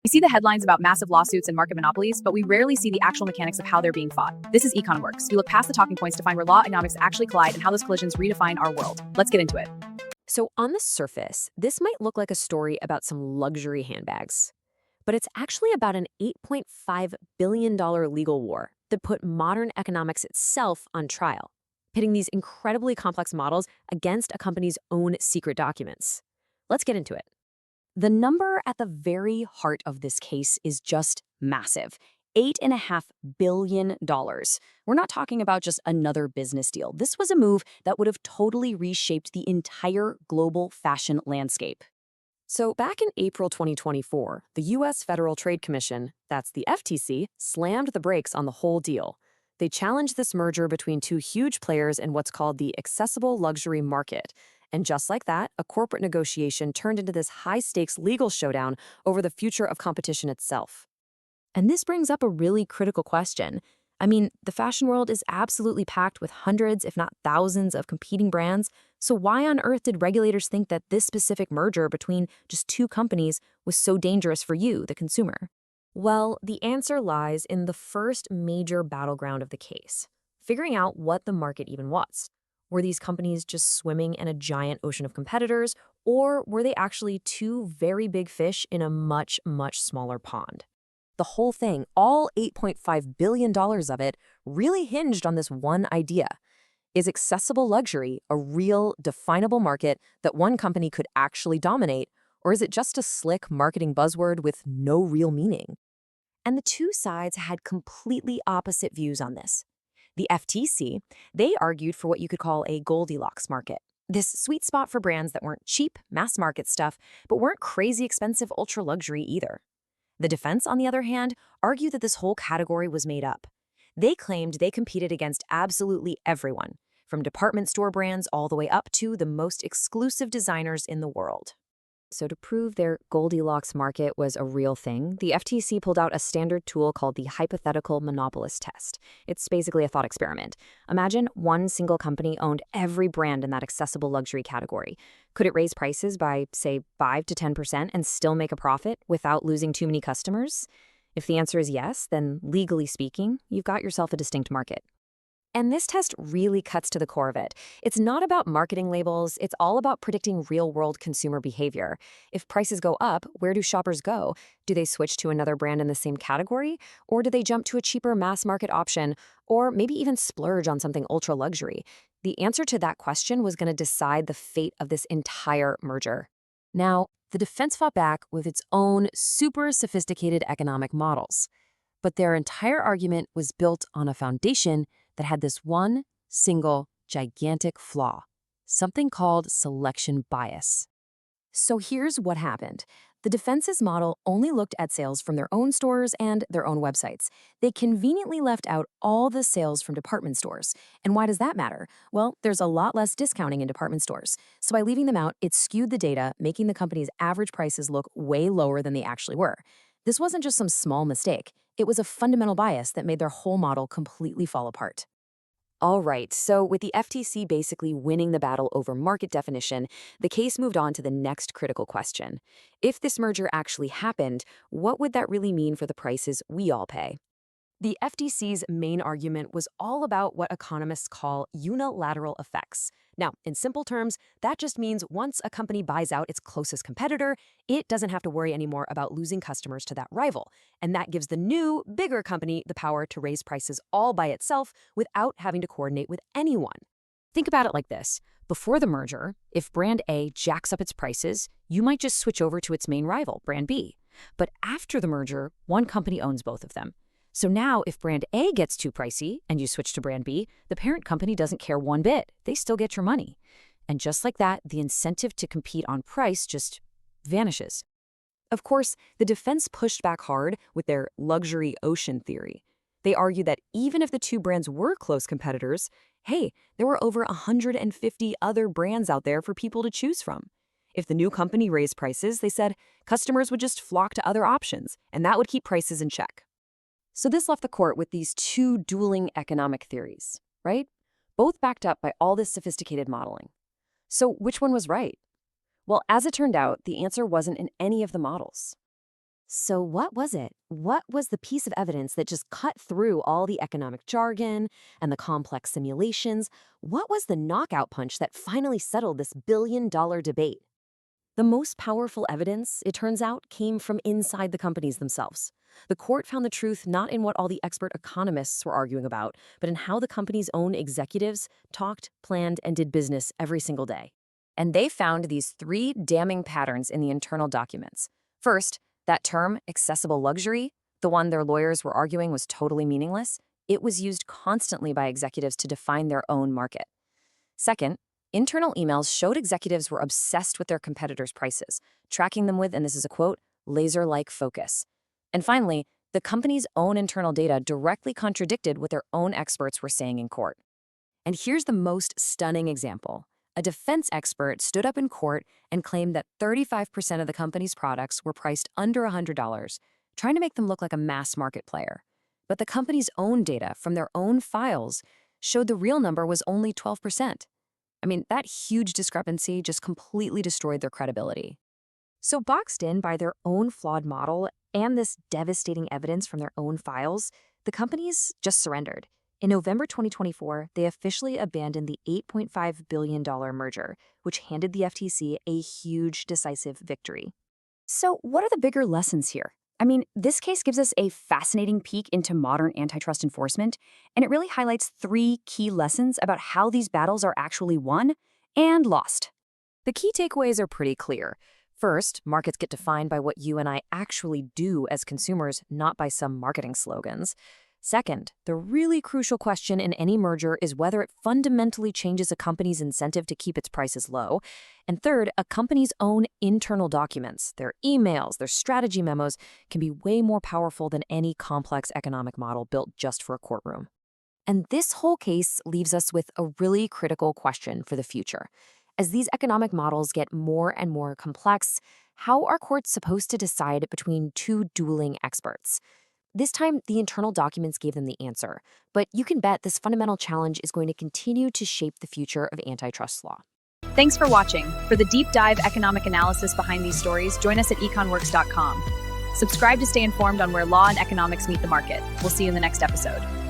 We see the headlines about massive lawsuits and market monopolies, but we rarely see the actual mechanics of how they're being fought. This is EconWorks. We look past the talking points to find where law and economics actually collide and how those collisions redefine our world. Let's get into it. So, on the surface, this might look like a story about some luxury handbags, but it's actually about an $8.5 billion legal war that put modern economics itself on trial, pitting these incredibly complex models against a company's own secret documents. Let's get into it. The number at the very heart of this case is just massive. $8.5 billion. We're not talking about just another business deal. This was a move that would have totally reshaped the entire global fashion landscape. So back in April 2024, the U.S. Federal Trade Commission, that's the FTC, slammed the brakes on the whole deal. They challenged this merger between two huge players in what's called the accessible luxury market. And just like that, a corporate negotiation turned into this high-stakes legal showdown over the future of competition itself. And this brings up a really critical question. I mean, the fashion world is absolutely packed with hundreds, if not thousands, of competing brands. So why on earth did regulators think that this specific merger between just two companies was so dangerous for you, the consumer? Well, the answer lies in the first major battleground of the case, figuring out what the market even was. Were these companies just swimming in a giant ocean of competitors, or were they actually two very big fish in a much, much smaller pond? The whole thing, all $8.5 billion of it, really hinged on this one idea. Is accessible luxury a real, definable market that one company could actually dominate, or is it just a slick marketing buzzword with no real meaning? And the two sides had completely opposite views on this. The FTC, they argued for what you could call a Goldilocks market. This sweet spot for brands that weren't cheap, mass market stuff, but weren't crazy expensive ultra luxury either. The defense, on the other hand, argued that this whole category was made up. They claimed they competed against absolutely everyone, from department store brands all the way up to the most exclusive designers in the world. So to prove their Goldilocks market was a real thing, the FTC pulled out a standard tool called the hypothetical monopolist test. It's basically a thought experiment. Imagine one single company owned every brand in that accessible luxury category. Could it raise prices by, say, 5 to 10% and still make a profit without losing too many customers? If the answer is yes, then legally speaking, you've got yourself a distinct market. And this test really cuts to the core of it. It's not about marketing labels, it's all about predicting real-world consumer behavior. If prices go up, where do shoppers go? Do they switch to another brand in the same category? Or do they jump to a cheaper mass market option? Or maybe even splurge on something ultra-luxury? The answer to that question was going to decide the fate of this entire merger. Now, the defense fought back with its own super sophisticated economic models. But their entire argument was built on a foundation that had this one single gigantic flaw, something called selection bias. So here's what happened. The defense's model only looked at sales from their own stores and their own websites. They conveniently left out all the sales from department stores. And why does that matter? Well, there's a lot less discounting in department stores. So by leaving them out, it skewed the data, making the company's average prices look way lower than they actually were. This wasn't just some small mistake. It was a fundamental bias that made their whole model completely fall apart. All right, so with the FTC basically winning the battle over market definition, the case moved on to the next critical question. If this merger actually happened, what would that really mean for the prices we all pay? The FTC's main argument was all about what economists call unilateral effects. Now, in simple terms, that just means once a company buys out its closest competitor, it doesn't have to worry anymore about losing customers to that rival. And that gives the new, bigger company the power to raise prices all by itself without having to coordinate with anyone. Think about it like this. Before the merger, if brand A jacks up its prices, you might just switch over to its main rival, brand B. But after the merger, one company owns both of them. So now, if brand A gets too pricey and you switch to brand B, the parent company doesn't care one bit. They still get your money. And just like that, the incentive to compete on price just vanishes. Of course, the defense pushed back hard with their luxury ocean theory. They argued that even if the two brands were close competitors, hey, there were over 150 other brands out there for people to choose from. If the new company raised prices, they said, customers would just flock to other options, and that would keep prices in check. So this left the court with these two dueling economic theories, right? Both backed up by all this sophisticated modeling. So which one was right? Well, as it turned out, the answer wasn't in any of the models. So, what was it? What was the piece of evidence that just cut through all the economic jargon and the complex simulations? What was the knockout punch that finally settled this billion-dollar debate? The most powerful evidence, it turns out, came from inside the companies themselves. The court found the truth not in what all the expert economists were arguing about, but in how the company's own executives talked, planned, and did business every single day. And they found these three damning patterns in the internal documents. First, that term, accessible luxury, the one their lawyers were arguing was totally meaningless, it was used constantly by executives to define their own market. Second, internal emails showed executives were obsessed with their competitors' prices, tracking them with, and this is a quote, laser-like focus. And finally, the company's own internal data directly contradicted what their own experts were saying in court. And here's the most stunning example. A defense expert stood up in court and claimed that 35% of the company's products were priced under $100, trying to make them look like a mass market player. But the company's own data from their own files showed the real number was only 12%. I mean, that huge discrepancy just completely destroyed their credibility. So boxed in by their own flawed model and this devastating evidence from their own files, the companies just surrendered. In November 2024, they officially abandoned the $8.5 billion merger, which handed the FTC a huge, decisive victory. So what are the bigger lessons here? I mean, this case gives us a fascinating peek into modern antitrust enforcement, and it really highlights three key lessons about how these battles are actually won and lost. The key takeaways are pretty clear. First, markets get defined by what you and I actually do as consumers, not by some marketing slogans. Second, the really crucial question in any merger is whether it fundamentally changes a company's incentive to keep its prices low. And third, a company's own internal documents, their emails, their strategy memos, can be way more powerful than any complex economic model built just for a courtroom. And this whole case leaves us with a really critical question for the future. As these economic models get more and more complex, how are courts supposed to decide between two dueling experts? This time, the internal documents gave them the answer, but you can bet this fundamental challenge is going to continue to shape the future of antitrust law. Thanks for watching. For the deep dive economic analysis behind these stories, join us at econworks.com. Subscribe to stay informed on where law and economics meet the market. We'll see you in the next episode.